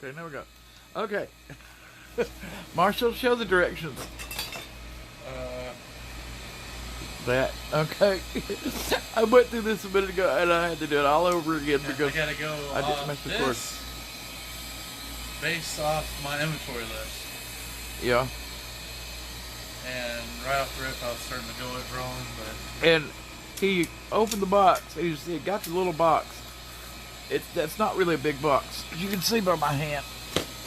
Okay, now we go. Okay. Marshall, show the directions. That. Okay. I went through this a minute ago and I had to do it all over again because I gotta go I didn't mess with course. Based off my inventory list. Yeah. And right off the rip, I was starting to go it wrong, but... And he opened the box and he got the little box. That's not really a big box. As you can see by my hand,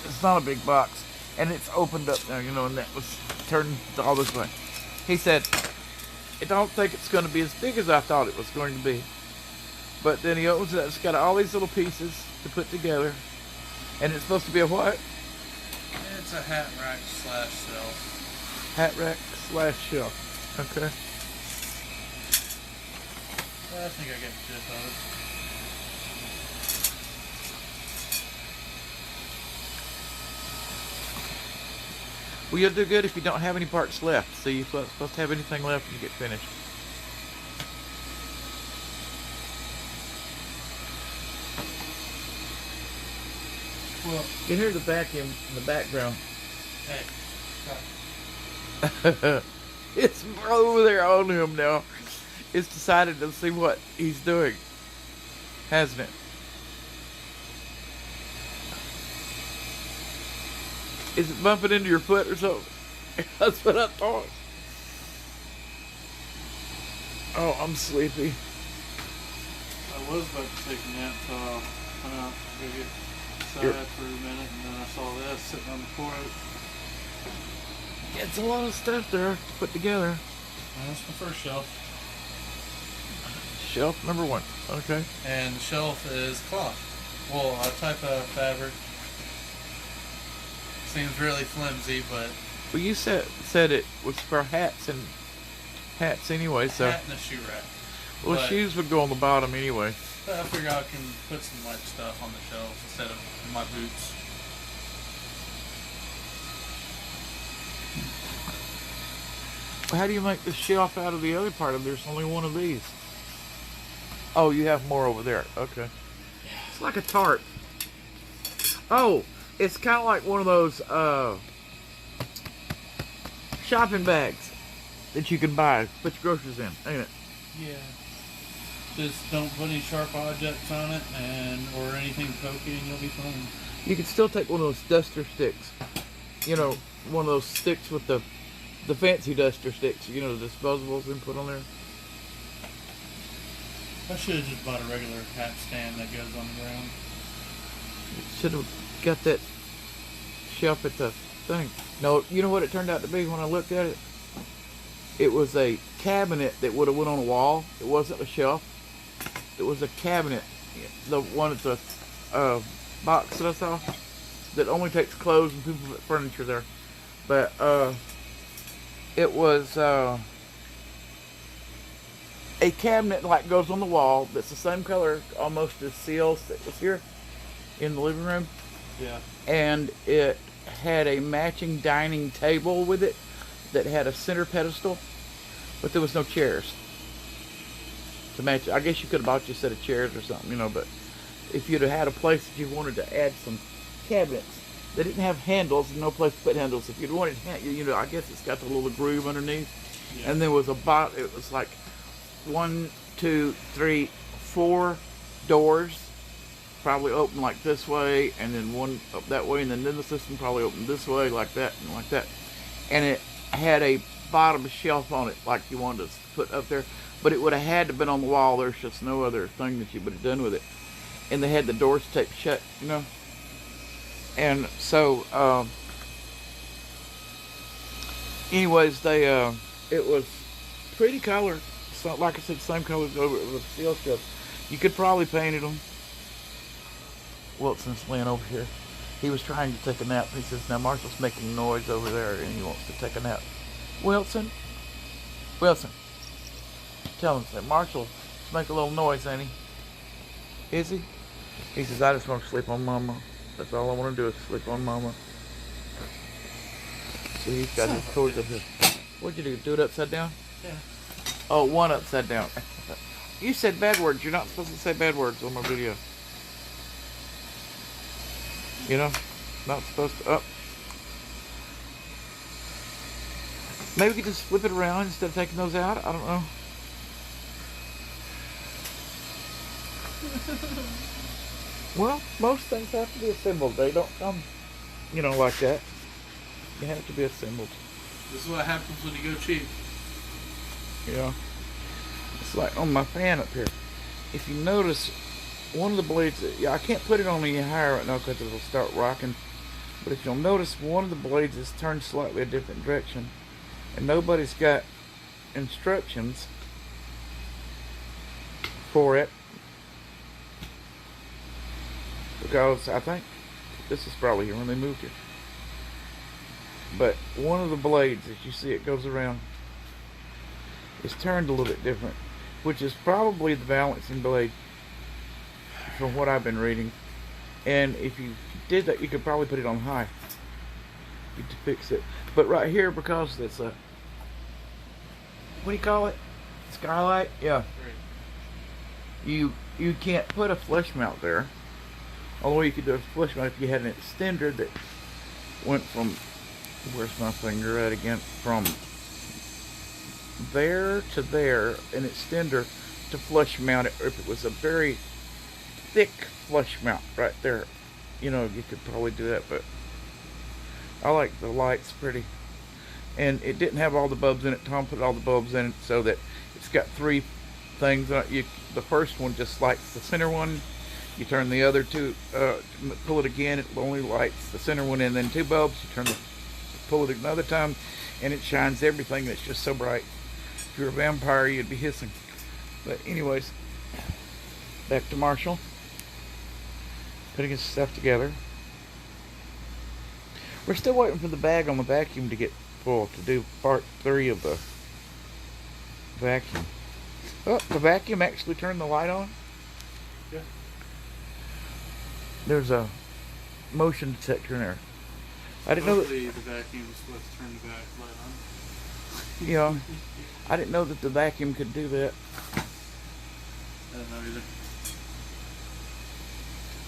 it's not a big box. And it's opened up now, you know, and that was turned all this way. He said, I don't think it's going to be as big as I thought it was going to be. But then he opens it up. It's got all these little pieces to put together. And it's supposed to be a what? It's a hat rack slash shelf. Hat rack slash shelf. Okay. I think I get the gist of it. Well, you'll do good if you don't have any parts left. So you're supposed to have anything left when you get finished. Well, you can hear the vacuum in the background. Hey. It's over there on him now. It's decided to see what he's doing, hasn't it? Is it bumping into your foot or something? That's what I thought. Oh, I'm sleepy. I was about to take a nap, so I went out to go get side for a minute, and then I saw this sitting on the porch. It's a lot of stuff there to put together. And that's my first shelf. Shelf number 1. Okay. And the shelf is cloth. Well, a type of fabric. Seems really flimsy, but... Well, you said it was for hats anyway, so... Hat and a shoe rack. Well, but shoes would go on the bottom anyway. I figure I can put some light stuff on the shelves instead of my boots. How do you make the shelf out of the other part of it? There's only one of these. Oh, you have more over there. Okay. It's like a tarp. Oh, it's kind of like one of those shopping bags that you can buy, put your groceries in, ain't it? Yeah. Just don't put any sharp objects on it or anything pokey and you'll be fine. You can still take one of those duster sticks. You know, one of those sticks with the fancy duster sticks, you know, the disposables and put on there. I should have just bought a regular hat stand that goes on the ground. Should have got that shelf at the thing. No, you know what it turned out to be when I looked at it? It was a cabinet that would have went on a wall. It wasn't a shelf. It was a cabinet. The one at the box that I saw that only takes clothes and people put furniture there. But it was a cabinet like goes on the wall that's the same color almost as Seal's that was here in the living room. Yeah. And it had a matching dining table with it that had a center pedestal, but there was no chairs to match. I guess you could have bought you a set of chairs or something, you know, but if you'd have had a place that you wanted to add some cabinets, they didn't have handles and no place to put handles. If you'd wanted, you know, I guess it's got the little groove underneath. Yeah. And there was it was like 1, 2, 3, 4 doors, probably open like this way, and then one up that way, and then the system probably opened this way, like that, and like that. And it had a bottom shelf on it, like you wanted to put up there, but it would have had to been on the wall. There's just no other thing that you would have done with it. And they had the doors taped shut, you know. And so, anyways, it was pretty color. It's not like I said, same color as over with the seal stuff. You could probably painted them. Wilson's laying over here. He was trying to take a nap. He says, now Marshall's making noise over there and he wants to take a nap. Wilson, tell him, say, Marshall's make a little noise, ain't he? Is he? He says, I just want to sleep on Mama. That's all I want to do is sleep on Mama. See, he's got his toys up here. What'd you do it upside down? Yeah. Oh, one upside down. You said bad words. You're not supposed to say bad words on my video. You know, not supposed to. Maybe we could just flip it around instead of taking those out. I don't know. Well, most things have to be assembled. They don't come, like that. They have to be assembled. This is what happens when you go cheap. Yeah. It's like on my fan up here. If you notice, one of the blades, I can't put it on any higher right now because it'll start rocking. But if you'll notice, one of the blades is turned slightly a different direction. And nobody's got instructions for it. Because I think this is probably here when they moved here. But one of the blades, as you see it goes around, is turned a little bit different, which is probably the balancing blade from what I've been reading. And if you did that, you could probably put it on high to fix it. But right here, because it's a, what do you call it? Skylight? Yeah. You can't put a flush mount there. Although you could do a flush mount if you had an extender that went from, where's my finger at again? From there to there, an extender to flush mount it, or if it was a very thick flush mount right there, you could probably do that. But I like the lights pretty, and it didn't have all the bulbs in it. Tom put all the bulbs in it so that it's got three things. The first one just lights the center one. You turn the other two, pull it again, it only lights the center one, and then two bulbs. You pull it another time, and it shines everything. That's just so bright. If you're a vampire, you'd be hissing. But anyways, back to Marshall, putting his stuff together. We're still waiting for the bag on the vacuum to get full to do part 3 of the vacuum. Oh, the vacuum actually turned the light on. Yeah. There's a motion detector in there. I didn't know that the vacuum is supposed to turn the back light on. Yeah, I didn't know that the vacuum could do that. I don't know either.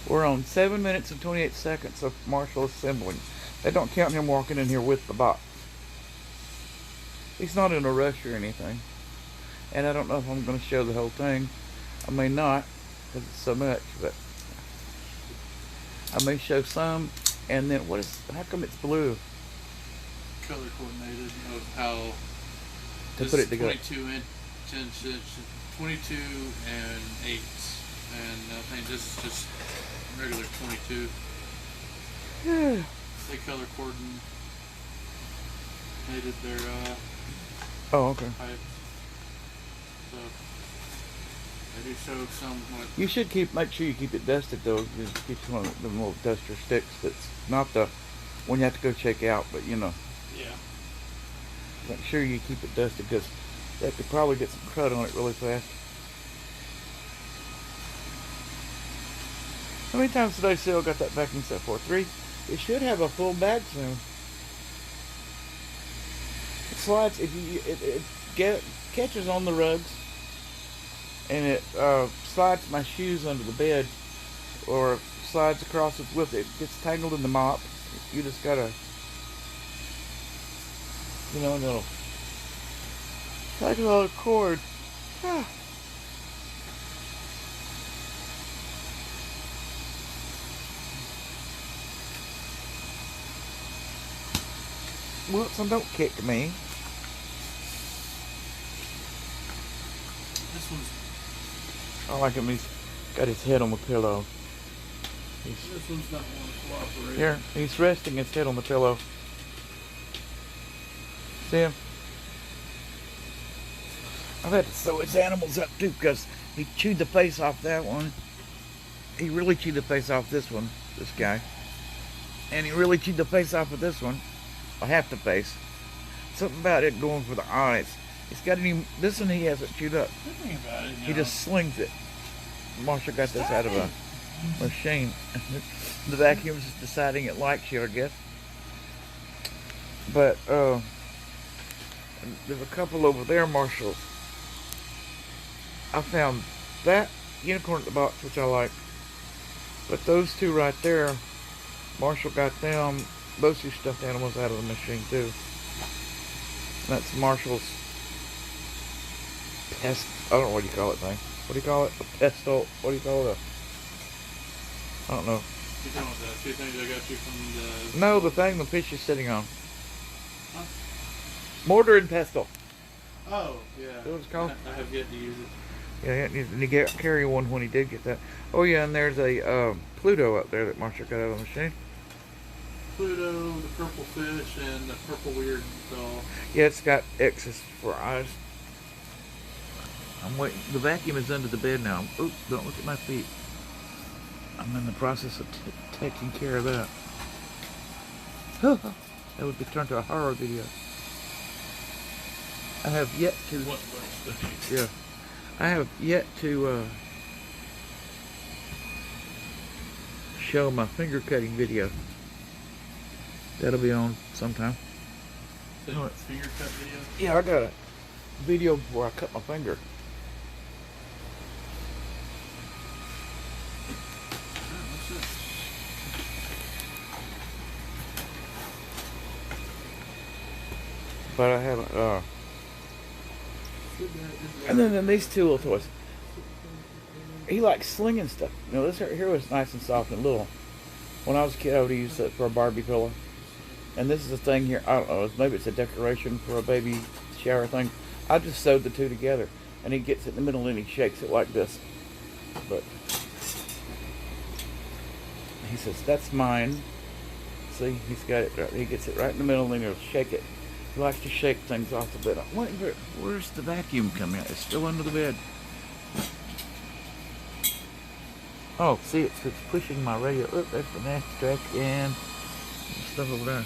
We're on 7 minutes and 28 seconds of Marshall assembling. They don't count him walking in here with the box. He's not in a rush or anything. And I don't know if I'm going to show the whole thing. I may not, because it's so much, but I may show some. And then how come it's blue? Color coordinated of how To put it together. 22 and 8, and I think this is just regular 22. They color coordinated their Oh, okay. pipes. So they do show somewhat. You should make sure you keep it dusted though. Just get one of the little duster sticks. That's not the one you have to go check out, but Yeah. make sure you keep it dusted because that could probably get some crud on it really fast. How many times today Sil got that vacuum set for? 3? It should have a full bag soon. It slides if it catches on the rugs, and it slides my shoes under the bed, or slides across with it. It gets tangled in the mop. You just gotta, no. Tangle on the cord. Wilson, don't kick me. This one's. I like him. He's got his head on the pillow. This one's not one to cooperate. Here, he's resting his head on the pillow. See him? I've had to sew his animals up too because he chewed the face off that one. He really chewed the face off this one, this guy. And he really chewed the face off of this one. Or half the face. Something about it going for the eyes. It's got this one he hasn't chewed up. Think about it. He just slings it. Marshall got this out of a machine. The vacuum's just deciding it likes you, I guess. But there's a couple over there, Marshall. I found that unicorn at the box, which I like. But those two right there, Marshall got them both these stuffed animals out of the machine too. And that's Marshall's pest. I don't know what you call it thing. What do you call it? A pestle. What do you call it? I don't know. You talking about the two things I got you from the... No, the thing the fish is sitting on. Huh? Mortar and pestle. Oh, yeah. That's what it's called? I have yet to use it. Yeah, and he carry one when he did get that. Oh yeah, and there's a Pluto up there that Marshall got out of the machine. Pluto, the purple fish, and the purple weird doll. Yeah, it's got X's for eyes. I'm waiting. The vacuum is under the bed now. Oop, don't look at my feet. I'm in the process of taking care of that. That would be turned to a horror video. I have yet to... What Yeah. I have yet to show my finger cutting video. That'll be on sometime. Finger cut video? Yeah, I got a video where I cut my finger. But I haven't, and then these two little toys. He likes slinging stuff. You know, this here was nice and soft and little. When I was a kid, I would use it for a Barbie pillow. And this is a thing here, I don't know, maybe it's a decoration for a baby shower thing. I just sewed the two together. And he gets it in the middle and he shakes it like this. But he says, that's mine. See, he's got it right. He gets it right in the middle and he'll shake it. He likes to shake things off the bed. Where's the vacuum coming out? It's still under the bed. Oh, see, it's pushing my radio. Oh, that's the nasty trash can. Stuff over there.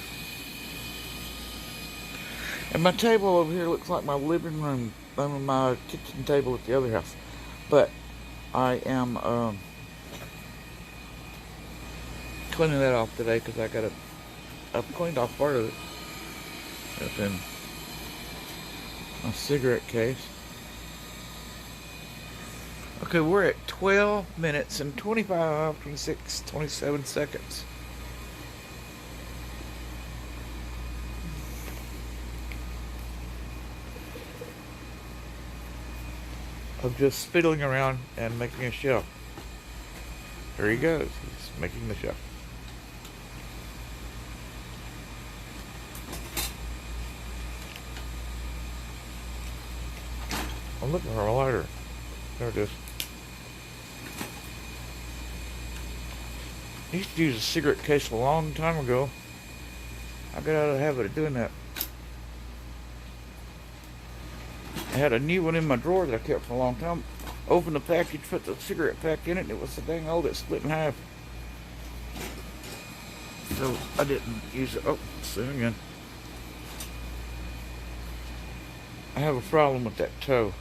And my table over here looks like my living room, my kitchen table at the other house. But I am cleaning that off today because I've cleaned off part of it. It's in my cigarette case. Okay, we're at 12 minutes and 25, 26, 27 seconds. Of just fiddling around and making a shelf. There he goes. He's making the shelf. I'm looking for a lighter. There it is. I used to use a cigarette case a long time ago. I got out of the habit of doing that. I had a new one in my drawer that I kept for a long time. Opened the package, put the cigarette pack in it, and it was so dang old it split in half. So I didn't use it. Oh, see again. I have a problem with that toe.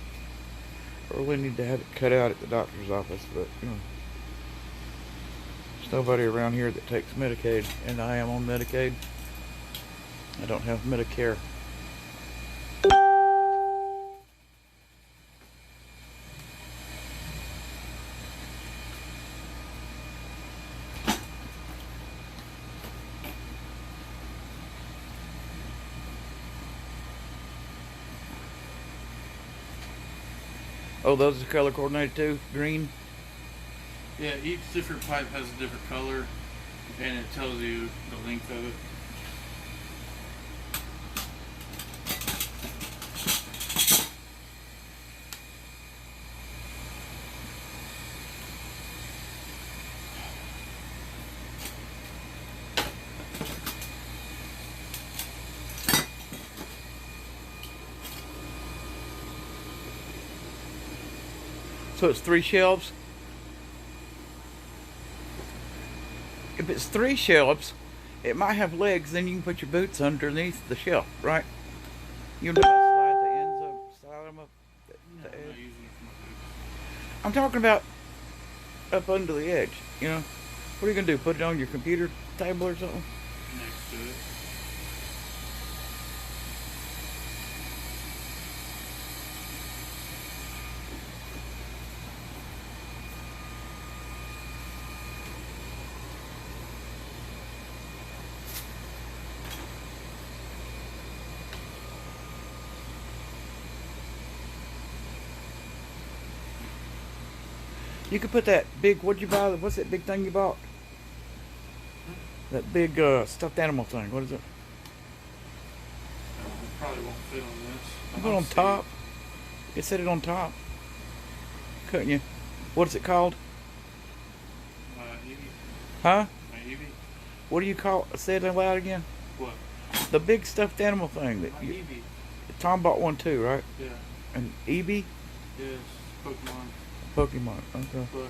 I really need to have it cut out at the doctor's office, but you know, there's nobody around here that takes Medicaid, and I am on Medicaid. I don't have Medicare. Oh, those are color coordinated too? Green? Yeah, each different pipe has a different color, and it tells you the length of it. So it's 3 shelves? If it's 3 shelves, it might have legs, then you can put your boots underneath the shelf, right? You know how to slide the ends up, slide them up the edge. I'm not using it for my boots. I'm talking about up under the edge, you know? What are you going to do, put it on your computer table or something? Next to it. You could put that big. What'd you buy? What's that big thing you bought? That big stuffed animal thing. What is it? It probably won't fit on this. You put it on top. You could set it on top. Couldn't you? What is it called? My Eevee. Huh? My Eevee. What do you call? Say it loud again. What? The big stuffed animal thing that My you. Eevee. Tom bought one too, right? Yeah. And Eevee? Yes. Pokemon. Pokemon. Okay. Plus.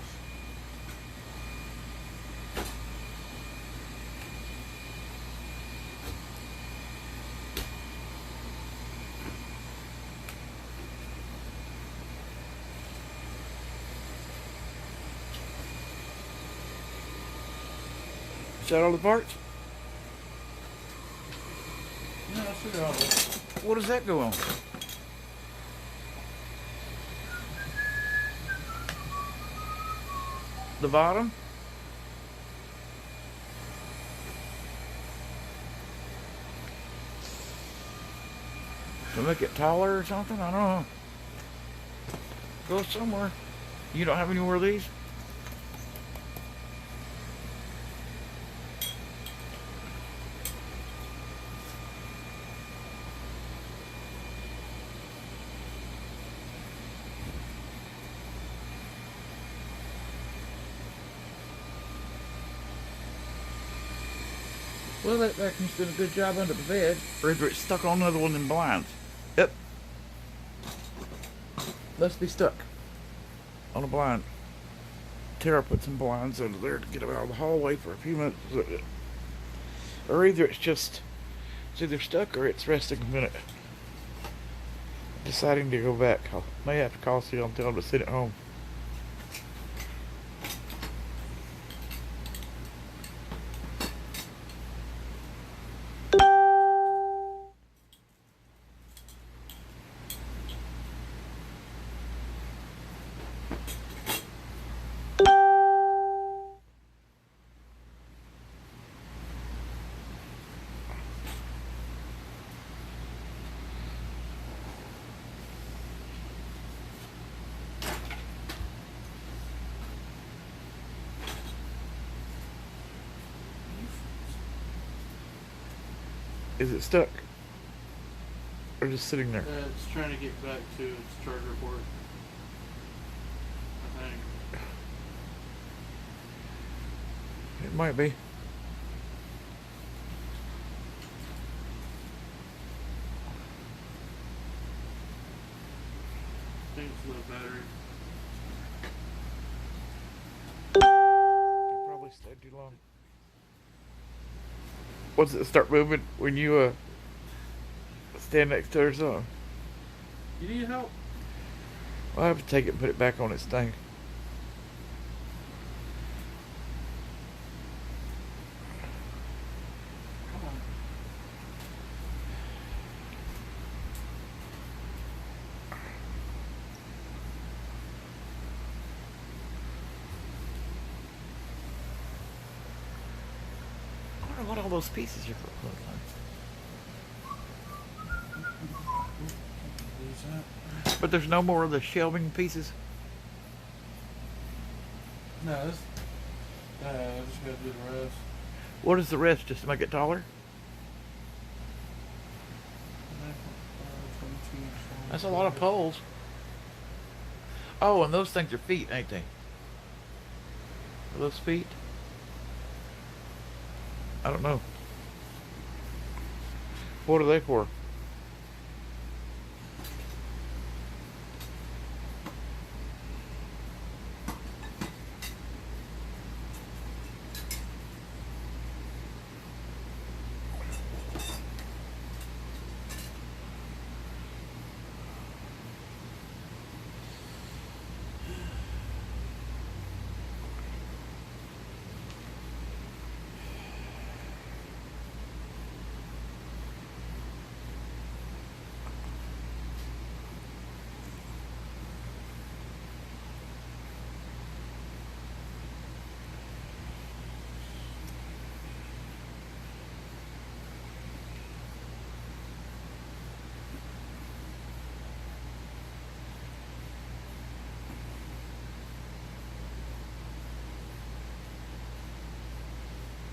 Is that all the parts? No, I should have. What does that go on? The bottom? To make it taller or something? I don't know. Go somewhere. You don't have any more of these? Well, that vacuum's doing a good job under the bed. Or is it stuck on another one of them blinds? Yep. Must be stuck on a blind. Tara put some blinds under there to get them out of the hallway for a few minutes. Or either it's either stuck or it's resting a minute. Deciding to go back. I may have to call Seal and tell him to sit at home. Is it stuck? Or just sitting there? It's trying to get back to its charger port. I think. It might be. I think it's the battery. It probably stayed too long. Once it start moving when you stand next to it or something? You need help? I'll have to take it and put it back on its thing. Come on. I wonder what all those pieces are for. Lose that. But there's no more of the shelving pieces. No, this. I just gotta do the rest. What is the rest? Just to make it taller? That's a lot of poles. Oh, and those things are feet, ain't they? Are those feet? I don't know. What are they for?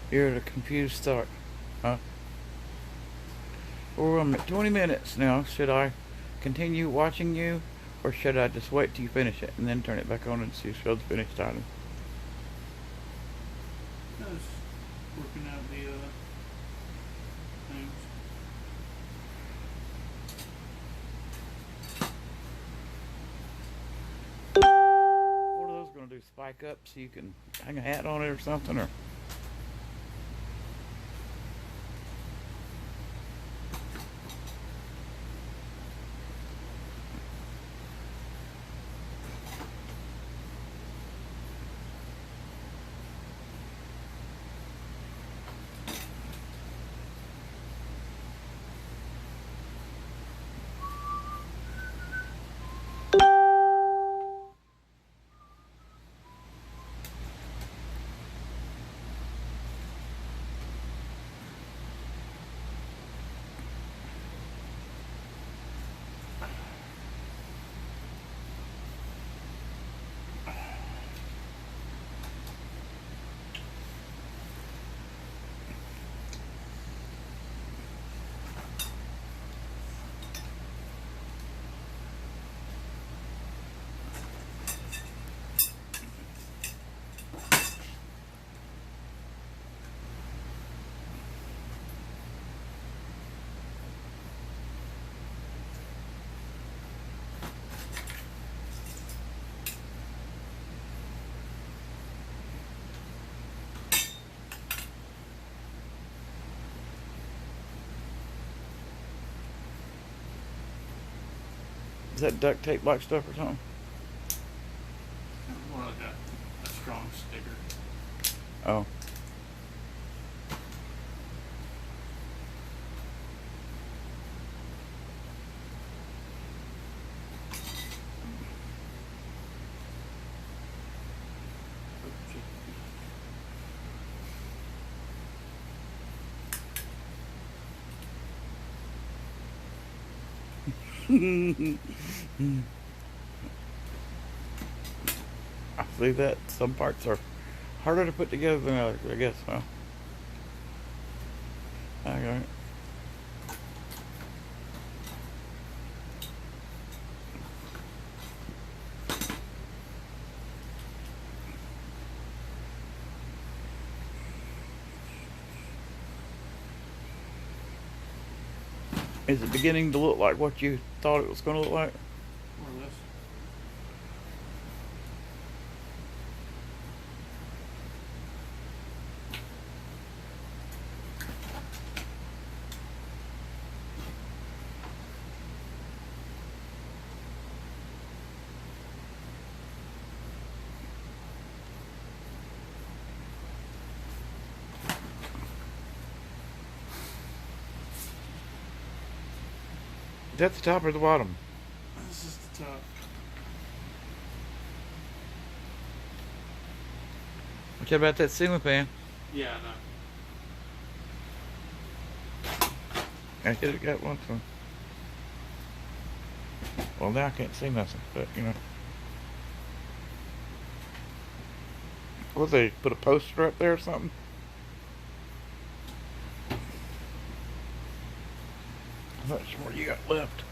You're at a confused start, huh? Well, I'm at 20 minutes now. Should I continue watching you, or should I just wait till you finish it and then turn it back on and see if show the finished item? I was working out the things. What are those going to do? Spike up so you can hang a hat on it or something, or? Is that duct tape like stuff or something? More like a strong sticker. Oh. I see that some parts are harder to put together than others, I guess. Well, I got it. Is it beginning to look like what you thought it was going to look like? More or less. Is that the top or the bottom? This is the top. What about that ceiling fan? Yeah, I hit it got one from. Well, now I can't see nothing, but you know. What, they put a poster up there or something? How much more you got left?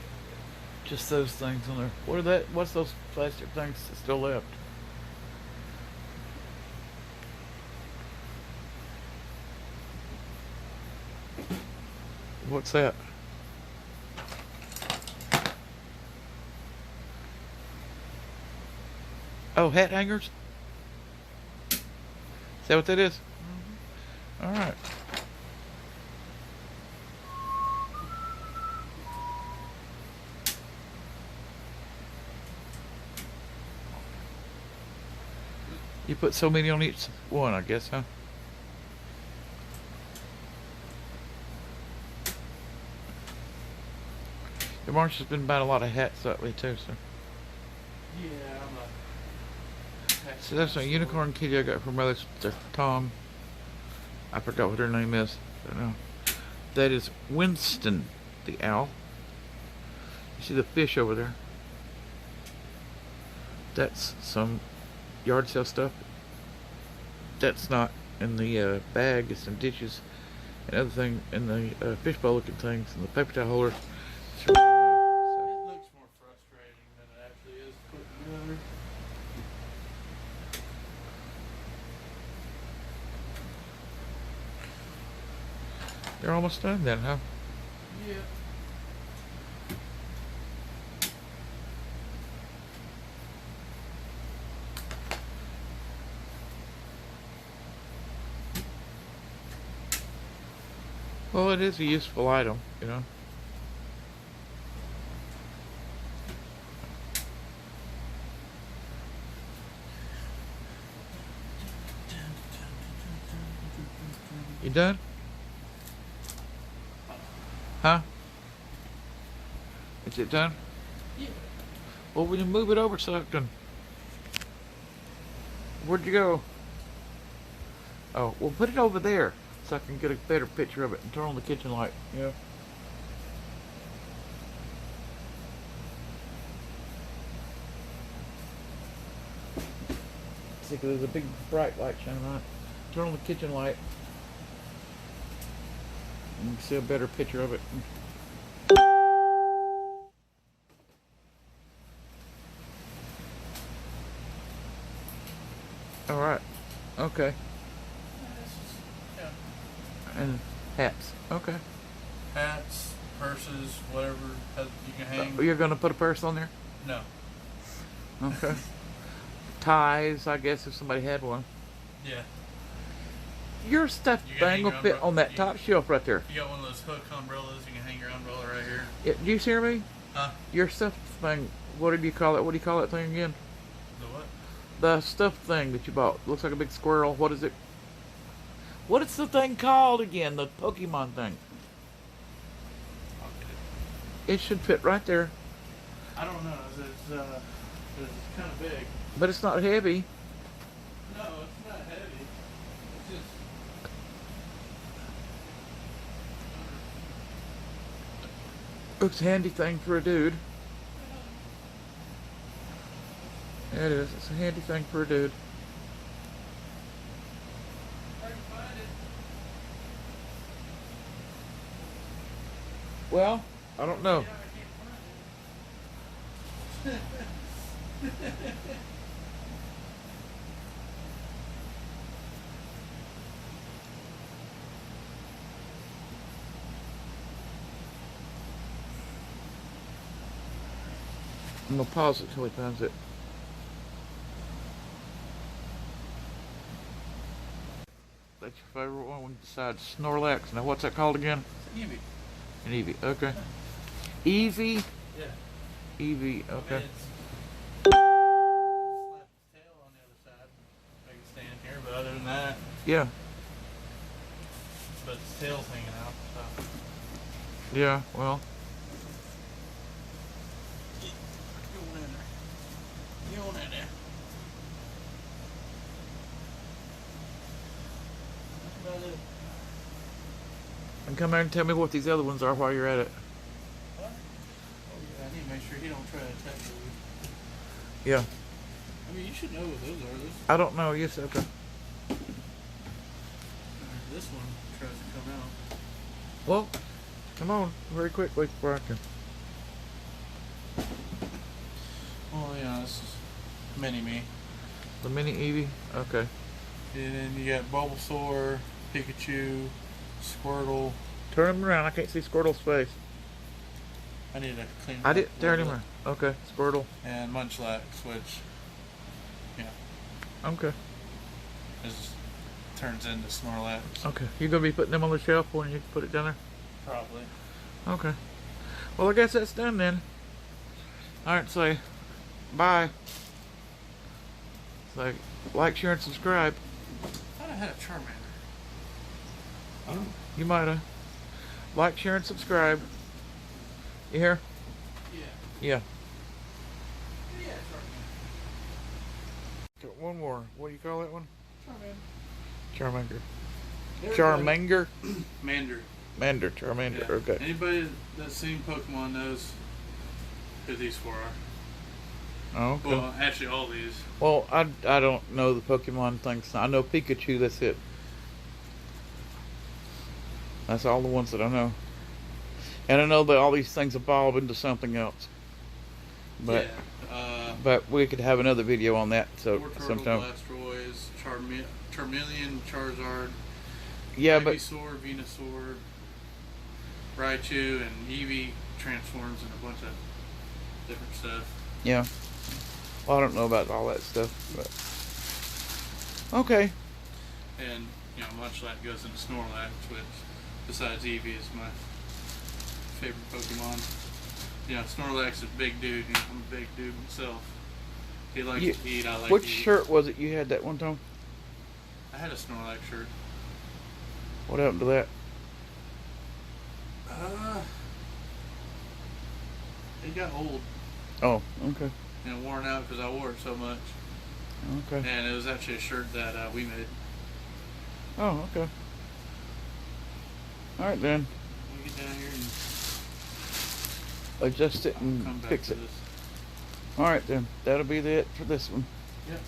Just those things on there. What are that? What's those plastic things that's still left? What's that? Oh, hat hangers? Is that what that is? All right. You put so many on each one, I guess, huh? The Marshall's been buying a lot of hats lately too, so. yeah, I'm a. So that's a unicorn kitty I got from Mother Tom. I forgot what her name is. I don't know. That is Winston the owl. You see the fish over there? That's some yard sale stuff. That's not in the bag is some dishes and other thing in the fishbowl looking things and the paper towel holder. It's ready to move, It looks more frustrating than it actually is to put together. so they're almost done then, huh? Yeah. Well, it is a useful item, you know. You done? Huh? Is it done? Yeah. Well, we can move it over so I can. Where'd you go? Oh, well, put it over there so I can get a better picture of it and turn on the kitchen light. Yeah. See, 'cause there's a big bright light shining on it. Turn on the kitchen light. And you can see a better picture of it. All right. Okay. Yeah. And hats. Okay. Hats, purses, whatever you can hang. You're gonna put a purse on there? No. Okay. Ties, I guess, if somebody had one. Yeah. Your stuffed You can hang thing will your fit umbrella- on that you- top shelf right there. You got one of those hook umbrellas, you can hang your umbrella right here. Do you hear me? Huh? Your stuffed thing, what do you call it? What do you call that thing again? The what? The stuffed thing that you bought. Looks like a big squirrel. What is it? What is the thing called again? The Pokemon thing. I'll get it. It should fit right there, I don't know. It's kind of big. but it's not heavy. No, it's not heavy. It's just. Looks a handy thing for a dude. Yeah, it is. It's a handy thing for a dude. I can find it. Well, I don't know. Yeah, I can't find it. I'm gonna pause it till he finds it. That's your favorite one? We decide Snorlax. Now, what's that called again? It's Eevee. An Eevee. Okay. Eevee? Yeah. Eevee. Okay. Slap its tail on the other side. Make it stand here, but other than that, Yeah. but its tail's hanging out. So. Yeah. Well. Get on in there. Get on in there. That's about it. And come here and tell me what these other ones are while you're at it. What? Oh yeah, I need to make sure he don't try to attack you. Yeah. I mean, you should know what those are. I don't know. Yes. Okay. This one tries to come out. Well, come on, very quickly before I can. Oh yeah, this is Mini-Me. The mini Eevee. Okay. And then you got Bulbasaur, Pikachu, Squirtle. Turn him around. I can't see Squirtle's face. I need to clean. I up did a turn little him bit. around. Okay. Squirtle. And Munchlax, which, yeah, Okay. is turns into Snorlax. Okay. You gonna be putting them on the shelf when you put it down there? Probably. Okay. Well, I guess that's done then. All right. Say bye. Say like, share, and subscribe. I thought I had a Charmander. You might have. Like, share, and subscribe. You hear? Yeah. Yeah. Yeah, Got one more. What do you call that one? Charmander. Charmander. Charmander? Mander. Mander. Charmander. Yeah. Okay. Anybody that's seen Pokemon knows who these four are. Oh, okay. Well, actually, all these. Well, I don't know the Pokemon things. I know Pikachu. That's it. That's all the ones that I know. And I know that all these things evolve into something else. But yeah. but we could have another video on that so Wartortle, sometime. Blastoise, Charmeleon, Charizard, Yeah, but Ivysaur, Venusaur, Raichu, and Eevee transforms and a bunch of different stuff. yeah. Well, I don't know about all that stuff, but okay. And, you know, much like goes into Snorlax, which, besides Eevee, is my favorite Pokemon. You know, Snorlax is a big dude. You know, I'm a big dude myself. He likes to eat, I like Which to eat. shirt was it you had that one time? I had a Snorlax shirt. What happened to that? It got old Oh, okay. and worn out because I wore it so much. Okay. And it was actually a shirt that we made. Oh, okay. All right then. We get down here and Adjust it I'll come and back fix to it. this. All right then. That'll be it for this one. Yep.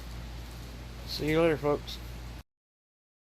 See you later, folks.